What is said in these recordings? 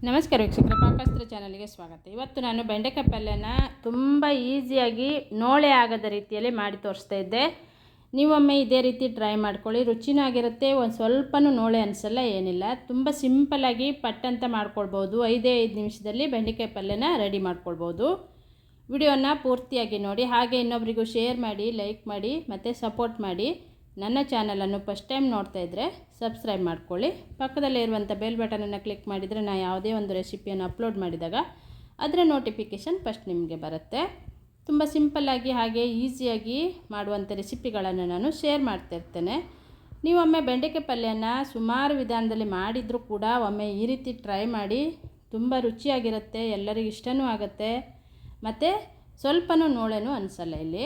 ನಮಸ್ಕಾರ ವೀಕ್ಷಕರೇ, ಪಾಕಸ್ತ್ರ ಚಾನಲ್ಗೆ ಸ್ವಾಗತ. ಇವತ್ತು ನಾನು ಬೆಂಡೆಕಾಯಿ ಪಲ್ಯನ ತುಂಬ ಈಸಿಯಾಗಿ ನೋಳೆ ಆಗದ ರೀತಿಯಲ್ಲಿ ಮಾಡಿ ತೋರಿಸ್ತಾ ಇದ್ದೆ. ನೀವೊಮ್ಮೆ ಇದೇ ರೀತಿ ಟ್ರೈ ಮಾಡ್ಕೊಳ್ಳಿ, ರುಚಿನೂ ಆಗಿರುತ್ತೆ, ಒಂದು ಸ್ವಲ್ಪನೂ ನೋಳೆ ಅನಿಸಲ್ಲ, ಏನಿಲ್ಲ. ತುಂಬ ಸಿಂಪಲ್ಲಾಗಿ ಪಟ್ಟಂತ ಮಾಡ್ಕೊಳ್ಬೋದು. 5 ನಿಮಿಷದಲ್ಲಿ ಬೆಂಡೆಕಾಯಿ ಪಲ್ಯನ ರೆಡಿ ಮಾಡ್ಕೊಳ್ಬೋದು. ವಿಡಿಯೋನ ಪೂರ್ತಿಯಾಗಿ ನೋಡಿ, ಹಾಗೆ ಇನ್ನೊಬ್ಬರಿಗೂ ಶೇರ್ ಮಾಡಿ, ಲೈಕ್ ಮಾಡಿ ಮತ್ತು ಸಪೋರ್ಟ್ ಮಾಡಿ. ನನ್ನ ಚಾನಲನ್ನು ಫಸ್ಟ್ ಟೈಮ್ ನೋಡ್ತಾ ಇದ್ದರೆ ಸಬ್ಸ್ಕ್ರೈಬ್ ಮಾಡ್ಕೊಳ್ಳಿ. ಪಕ್ಕದಲ್ಲೇ ಇರುವಂಥ ಬೆಲ್ ಬಟನನ್ನು ಕ್ಲಿಕ್ ಮಾಡಿದರೆ ನಾನು ಯಾವುದೇ ಒಂದು ರೆಸಿಪಿಯನ್ನು ಅಪ್ಲೋಡ್ ಮಾಡಿದಾಗ ಅದರ ನೋಟಿಫಿಕೇಷನ್ ಫಸ್ಟ್ ನಿಮಗೆ ಬರುತ್ತೆ. ತುಂಬ ಸಿಂಪಲ್ಲಾಗಿ ಹಾಗೆ ಈಸಿಯಾಗಿ ಮಾಡುವಂಥ ರೆಸಿಪಿಗಳನ್ನು ನಾನು ಶೇರ್ ಮಾಡ್ತಾಯಿರ್ತೇನೆ. ನೀವೊಮ್ಮೆ ಬೆಂಡೆಕಾಯಿ ಪಲ್ಯನ ಸುಮಾರು ವಿಧಾನದಲ್ಲಿ ಮಾಡಿದರೂ ಕೂಡ ಒಮ್ಮೆ ಈ ರೀತಿ ಟ್ರೈ ಮಾಡಿ. ತುಂಬ ರುಚಿಯಾಗಿರುತ್ತೆ, ಎಲ್ಲರಿಗೂ ಇಷ್ಟವೂ ಆಗುತ್ತೆ ಮತ್ತು ಸ್ವಲ್ಪನೂ ನೋಳೆನೂ ಅನಿಸಲ್ಲ. ಇಲ್ಲಿ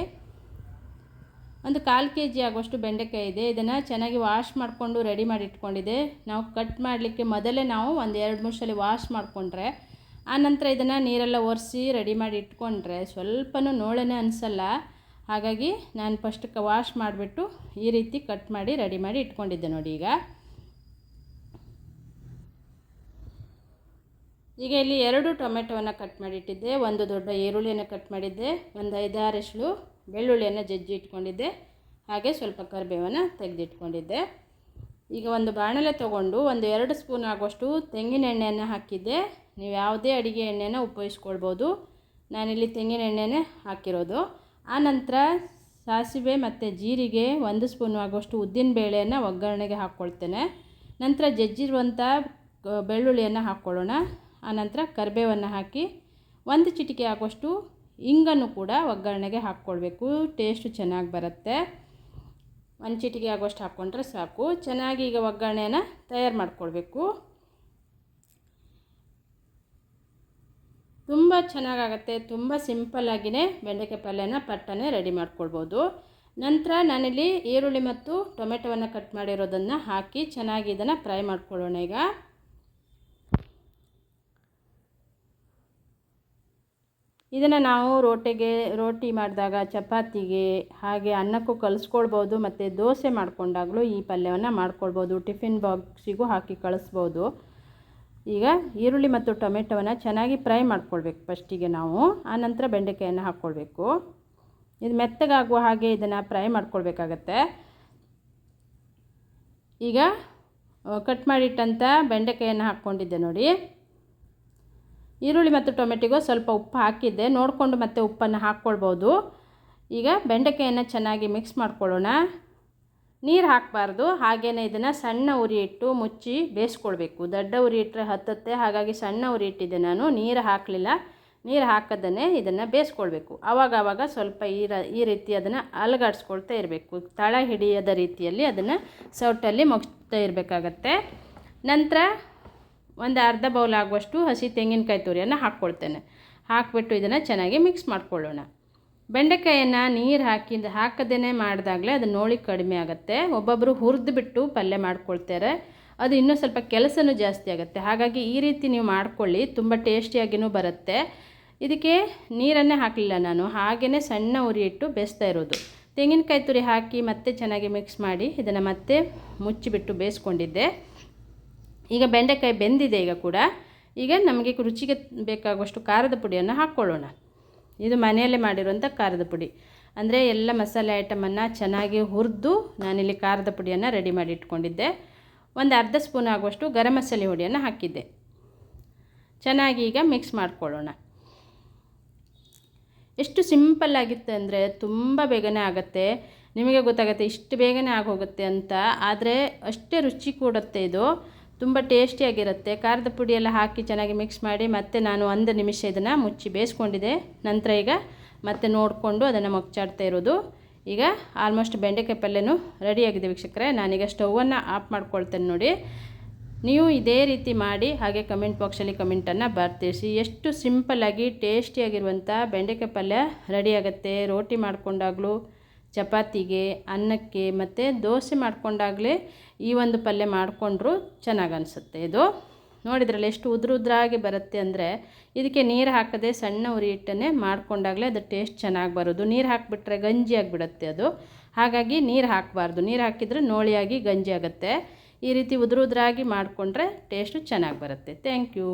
ಒಂದು 1/4 kg ಆಗುವಷ್ಟು ಬೆಂಡೆಕಾಯಿ ಇದೆ. ಇದನ್ನು ಚೆನ್ನಾಗಿ ವಾಶ್ ಮಾಡಿಕೊಂಡು ರೆಡಿ ಮಾಡಿ ಇಟ್ಕೊಂಡಿದ್ದೆ. ನಾವು ಕಟ್ ಮಾಡಲಿಕ್ಕೆ ಮೊದಲೇ ನಾವು ಒಂದು 2-3 ಸಲ ವಾಶ್ ಮಾಡಿಕೊಂಡ್ರೆ ಆನಂತರ ಇದನ್ನು ನೀರೆಲ್ಲ ಒರೆಸಿ ರೆಡಿ ಮಾಡಿ ಇಟ್ಕೊಂಡ್ರೆ ಸ್ವಲ್ಪನೂ ನೋಳೆನೇ ಅನಿಸಲ್ಲ. ಹಾಗಾಗಿ ನಾನು ಫಸ್ಟಕ್ಕೆ ವಾಶ್ ಮಾಡಿಬಿಟ್ಟು ಈ ರೀತಿ ಕಟ್ ಮಾಡಿ ರೆಡಿ ಮಾಡಿ ಇಟ್ಕೊಂಡಿದ್ದೆ ನೋಡಿ. ಈಗ ಇಲ್ಲಿ 2 ಟೊಮೆಟೊವನ್ನು ಕಟ್ ಮಾಡಿಟ್ಟಿದ್ದೆ, ಒಂದು ದೊಡ್ಡ ಈರುಳ್ಳಿಯನ್ನು ಕಟ್ ಮಾಡಿದ್ದೆ, ಒಂದು 5-6 ಎಸಳು ಬೆಳ್ಳುಳ್ಳಿಯನ್ನು ಜಜ್ಜಿ ಇಟ್ಕೊಂಡಿದ್ದೆ, ಹಾಗೆ ಸ್ವಲ್ಪ ಕರಿಬೇವನ್ನು ತೆಗೆದಿಟ್ಕೊಂಡಿದ್ದೆ. ಈಗ ಒಂದು ಬಾಣಲೆ ತೊಗೊಂಡು ಒಂದು 2 ಸ್ಪೂನ್ ಆಗುವಷ್ಟು ತೆಂಗಿನ ಎಣ್ಣೆಯನ್ನು ಹಾಕಿದ್ದೆ. ನೀವು ಯಾವುದೇ ಅಡುಗೆ ಎಣ್ಣೆನ ಉಪಯೋಗಿಸ್ಕೊಳ್ಬೋದು, ನಾನಿಲ್ಲಿ ತೆಂಗಿನ ಎಣ್ಣೆನೇ ಹಾಕಿರೋದು. ಆನಂತರ ಸಾಸಿವೆ ಮತ್ತು ಜೀರಿಗೆ 1 ಸ್ಪೂನ್ ಆಗುವಷ್ಟು ಉದ್ದಿನ ಬೇಳೆಯನ್ನು ಒಗ್ಗರಣೆಗೆ ಹಾಕ್ಕೊಳ್ತೇನೆ. ನಂತರ ಜಜ್ಜಿರುವಂಥ ಬೆಳ್ಳುಳ್ಳಿಯನ್ನು ಹಾಕ್ಕೊಳ್ಳೋಣ. ಆನಂತರ ಕರಿಬೇವನ್ನು ಹಾಕಿ 1 ಚಿಟಿಕೆ ಆಗುವಷ್ಟು ಇಂಗನ್ನು ಕೂಡ ಒಗ್ಗರಣೆಗೆ ಹಾಕ್ಕೊಳ್ಬೇಕು, ಟೇಸ್ಟು ಚೆನ್ನಾಗಿ ಬರುತ್ತೆ. 1 ಚಿಟಿಕೆ ಆಗುವಷ್ಟು ಹಾಕ್ಕೊಂಡ್ರೆ ಸಾಕು. ಚೆನ್ನಾಗಿ ಈಗ ಒಗ್ಗರಣೆಯನ್ನು ತಯಾರು ಮಾಡ್ಕೊಳ್ಬೇಕು. ತುಂಬ ಚೆನ್ನಾಗಾಗತ್ತೆ, ತುಂಬ ಸಿಂಪಲ್ಲಾಗಿಯೇ ಬೆಂಡೆಕಾಯಿ ಪಲ್ಯನ ಪಟ್ಟನೆ ರೆಡಿ ಮಾಡ್ಕೊಳ್ಬೋದು. ನಂತರ ನಾನಿಲ್ಲಿ ಈರುಳ್ಳಿ ಮತ್ತು ಟೊಮೆಟೊವನ್ನು ಕಟ್ ಮಾಡಿರೋದನ್ನು ಹಾಕಿ ಚೆನ್ನಾಗಿ ಇದನ್ನು ಫ್ರೈ ಮಾಡ್ಕೊಳ್ಳೋಣ. ಈಗ ಇದನ್ನು ನಾವು ರೋಟಿ ಮಾಡಿದಾಗ, ಚಪಾತಿಗೆ, ಹಾಗೆ ಅನ್ನಕ್ಕೂ ಕಲಿಸ್ಕೊಳ್ಬೋದು ಮತ್ತು ದೋಸೆ ಮಾಡ್ಕೊಂಡಾಗಲೂ ಈ ಪಲ್ಯವನ್ನು ಮಾಡ್ಕೊಳ್ಬೋದು. ಟಿಫಿನ್ ಬಾಕ್ಸಿಗೂ ಹಾಕಿ ಕಳಿಸ್ಬೋದು. ಈಗ ಈರುಳ್ಳಿ ಮತ್ತು ಟೊಮೆಟೊವನ್ನು ಚೆನ್ನಾಗಿ ಫ್ರೈ ಮಾಡ್ಕೊಳ್ಬೇಕು ಫಸ್ಟಿಗೆ ನಾವು. ಆನಂತರ ಬೆಂಡೆಕಾಯನ್ನು ಹಾಕ್ಕೊಳ್ಬೇಕು. ಇದು ಮೆತ್ತಗಾಗುವ ಹಾಗೆ ಇದನ್ನು ಫ್ರೈ ಮಾಡ್ಕೊಳ್ಬೇಕಾಗತ್ತೆ. ಈಗ ಕಟ್ ಮಾಡಿಟ್ಟಂಥ ಬೆಂಡೆಕಾಯನ್ನು ಹಾಕ್ಕೊಂಡಿದ್ದೆ ನೋಡಿ. ಈರುಳ್ಳಿ ಮತ್ತು ಟೊಮೆಟೊಗೂ ಸ್ವಲ್ಪ ಉಪ್ಪು ಹಾಕಿದ್ದೆ, ನೋಡಿಕೊಂಡು ಮತ್ತೆ ಉಪ್ಪನ್ನು ಹಾಕ್ಕೊಳ್ಬೋದು. ಈಗ ಬೆಂಡೆಕಾಯನ್ನು ಚೆನ್ನಾಗಿ ಮಿಕ್ಸ್ ಮಾಡ್ಕೊಳ್ಳೋಣ. ನೀರು ಹಾಕಬಾರ್ದು, ಹಾಗೆಯೇ ಇದನ್ನು ಸಣ್ಣ ಉರಿ ಇಟ್ಟು ಮುಚ್ಚಿ ಬೇಯಿಸ್ಕೊಳ್ಬೇಕು. ದೊಡ್ಡ ಉರಿ ಇಟ್ಟರೆ ಹತ್ತುತ್ತೆ, ಹಾಗಾಗಿ ಸಣ್ಣ ಉರಿ ಇಟ್ಟಿದ್ದೆ ನಾನು. ನೀರು ಹಾಕಲಿಲ್ಲ, ನೀರು ಹಾಕದೇ ಇದನ್ನು ಬೇಯಿಸ್ಕೊಳ್ಬೇಕು. ಆವಾಗ ಸ್ವಲ್ಪ ಈ ರೀತಿ ಅದನ್ನು ಅಲುಗಾಡಿಸ್ಕೊಳ್ತಾ ಇರಬೇಕು. ತಳ ಹಿಡಿಯದ ರೀತಿಯಲ್ಲಿ ಅದನ್ನು ಸೌಟಲ್ಲಿ ಮುಗಿಸ್ತಾ ಇರಬೇಕಾಗತ್ತೆ. ನಂತರ ಒಂದು ಅರ್ಧ ಬೌಲ್ ಆಗುವಷ್ಟು ಹಸಿ ತೆಂಗಿನಕಾಯಿ ತುರಿಯನ್ನು ಹಾಕ್ಕೊಳ್ತೇನೆ. ಹಾಕಿಬಿಟ್ಟು ಇದನ್ನು ಚೆನ್ನಾಗಿ ಮಿಕ್ಸ್ ಮಾಡ್ಕೊಳ್ಳೋಣ. ಬೆಂಡೆಕಾಯನ್ನು ನೀರು ಹಾಕದೇ ಮಾಡಿದಾಗಲೇ ಅದು ನೋಳಿ ಕಡಿಮೆ ಆಗುತ್ತೆ. ಒಬ್ಬೊಬ್ಬರು ಹುರಿದು ಬಿಟ್ಟು ಪಲ್ಯ ಮಾಡ್ಕೊಳ್ತಾರೆ, ಅದು ಇನ್ನೂ ಸ್ವಲ್ಪ ಕೆಲಸನೂ ಜಾಸ್ತಿ ಆಗುತ್ತೆ. ಹಾಗಾಗಿ ಈ ರೀತಿ ನೀವು ಮಾಡ್ಕೊಳ್ಳಿ, ತುಂಬ ಟೇಸ್ಟಿಯಾಗಿಯೂ ಬರುತ್ತೆ. ಇದಕ್ಕೆ ನೀರನ್ನೇ ಹಾಕಲಿಲ್ಲ ನಾನು, ಹಾಗೆಯೇ ಸಣ್ಣ ಉರಿ ಇಟ್ಟು ಬೇಯಿಸ್ತಾ ಇರೋದು. ತೆಂಗಿನಕಾಯಿ ತುರಿ ಹಾಕಿ ಮತ್ತೆ ಚೆನ್ನಾಗಿ ಮಿಕ್ಸ್ ಮಾಡಿ ಇದನ್ನು ಮತ್ತೆ ಮುಚ್ಚಿಬಿಟ್ಟು ಬೇಯಿಸ್ಕೊಂಡಿದ್ದೆ. ಈಗ ಬೆಂಡೆಕಾಯಿ ಬೆಂದಿದೆ. ಈಗ ನಮಗೆ ರುಚಿಗೆ ಬೇಕಾಗುವಷ್ಟು ಖಾರದ ಪುಡಿಯನ್ನು ಹಾಕ್ಕೊಳ್ಳೋಣ. ಇದು ಮನೆಯಲ್ಲೇ ಮಾಡಿರುವಂಥ ಖಾರದ ಪುಡಿ, ಅಂದರೆ ಎಲ್ಲ ಮಸಾಲೆ ಐಟಮನ್ನು ಚೆನ್ನಾಗಿ ಹುರಿದು ನಾನಿಲ್ಲಿ ಖಾರದ ಪುಡಿಯನ್ನು ರೆಡಿ ಮಾಡಿ ಇಟ್ಕೊಂಡಿದ್ದೆ. ಒಂದು ಅರ್ಧ ಸ್ಪೂನ್ ಆಗುವಷ್ಟು ಗರಂ ಮಸಾಲೆ ಹುಡಿಯನ್ನು ಹಾಕಿದ್ದೆ. ಚೆನ್ನಾಗಿ ಈಗ ಮಿಕ್ಸ್ ಮಾಡ್ಕೊಳ್ಳೋಣ. ಎಷ್ಟು ಸಿಂಪಲ್ಲಾಗಿತ್ತು ಅಂದರೆ ತುಂಬ ಬೇಗನೆ ಆಗುತ್ತೆ. ನಿಮಗೆ ಗೊತ್ತಾಗುತ್ತೆ ಇಷ್ಟು ಬೇಗನೆ ಆಗೋಗುತ್ತೆ ಅಂತ, ಆದರೆ ಅಷ್ಟೇ ರುಚಿ ಕೊಡುತ್ತೆ. ಇದು ತುಂಬ ಟೇಸ್ಟಿಯಾಗಿರುತ್ತೆ. ಖಾರದ ಪುಡಿ ಎಲ್ಲ ಹಾಕಿ ಚೆನ್ನಾಗಿ ಮಿಕ್ಸ್ ಮಾಡಿ ಮತ್ತೆ ನಾನು 1 ನಿಮಿಷ ಇದನ್ನು ಮುಚ್ಚಿ ಬೇಯಿಸ್ಕೊಂಡಿದ್ದೆ. ನಂತರ ಈಗ ಮತ್ತೆ ನೋಡಿಕೊಂಡು ಅದನ್ನು ಮುಚ್ಚಾಡ್ತಾ ಇರೋದು. ಈಗ ಆಲ್ಮೋಸ್ಟ್ ಬೆಂಡೆಕಾಯಿ ಪಲ್ಯನೂ ರೆಡಿಯಾಗಿದೆ ವೀಕ್ಷಕರೇ. ನಾನೀಗ ಸ್ಟವನ್ನು ಆಫ್ ಮಾಡ್ಕೊಳ್ತೇನೆ ನೋಡಿ. ನೀವು ಇದೇ ರೀತಿ ಮಾಡಿ ಹಾಗೆ ಕಮೆಂಟ್ ಬಾಕ್ಸಲ್ಲಿ ಕಮೆಂಟನ್ನು ಬರ್ತಿಸಿ. ಎಷ್ಟು ಸಿಂಪಲ್ಲಾಗಿ ಟೇಸ್ಟಿಯಾಗಿರುವಂಥ ಬೆಂಡೆಕಾಯಿ ಪಲ್ಯ ರೆಡಿಯಾಗುತ್ತೆ. ರೋಟಿ ಮಾಡಿಕೊಂಡಾಗಲೂ, ಚಪಾತಿಗೆ, ಅನ್ನಕ್ಕೆ ಮತ್ತು ದೋಸೆ ಮಾಡಿಕೊಂಡಾಗಲೇ ಈ ಒಂದು ಪಲ್ಯ ಮಾಡಿಕೊಂಡ್ರೂ ಚೆನ್ನಾಗಿ ಅನಿಸುತ್ತೆ. ಇದು ನೋಡಿದ್ರಲ್ಲ ಎಷ್ಟು ಉದ್ರಾಗಿ ಬರುತ್ತೆ ಅಂದರೆ, ಇದಕ್ಕೆ ನೀರು ಹಾಕದೆ ಸಣ್ಣ ಉರಿ ಇಟ್ಟನ್ನೇ ಮಾಡಿಕೊಂಡಾಗಲೇ ಅದು ಟೇಸ್ಟ್ ಚೆನ್ನಾಗಿ ಬರೋದು. ನೀರು ಹಾಕಿಬಿಟ್ರೆ ಗಂಜಿ ಆಗಿಬಿಡುತ್ತೆ ಅದು. ಹಾಗಾಗಿ ನೀರು ಹಾಕಬಾರ್ದು, ನೀರು ಹಾಕಿದರೆ ನೋಳಿಯಾಗಿ ಗಂಜಿ ಆಗುತ್ತೆ. ಈ ರೀತಿ ಉದುರಾಗಿ ಮಾಡಿಕೊಂಡ್ರೆ ಟೇಸ್ಟು ಚೆನ್ನಾಗಿ ಬರುತ್ತೆ. Thank you.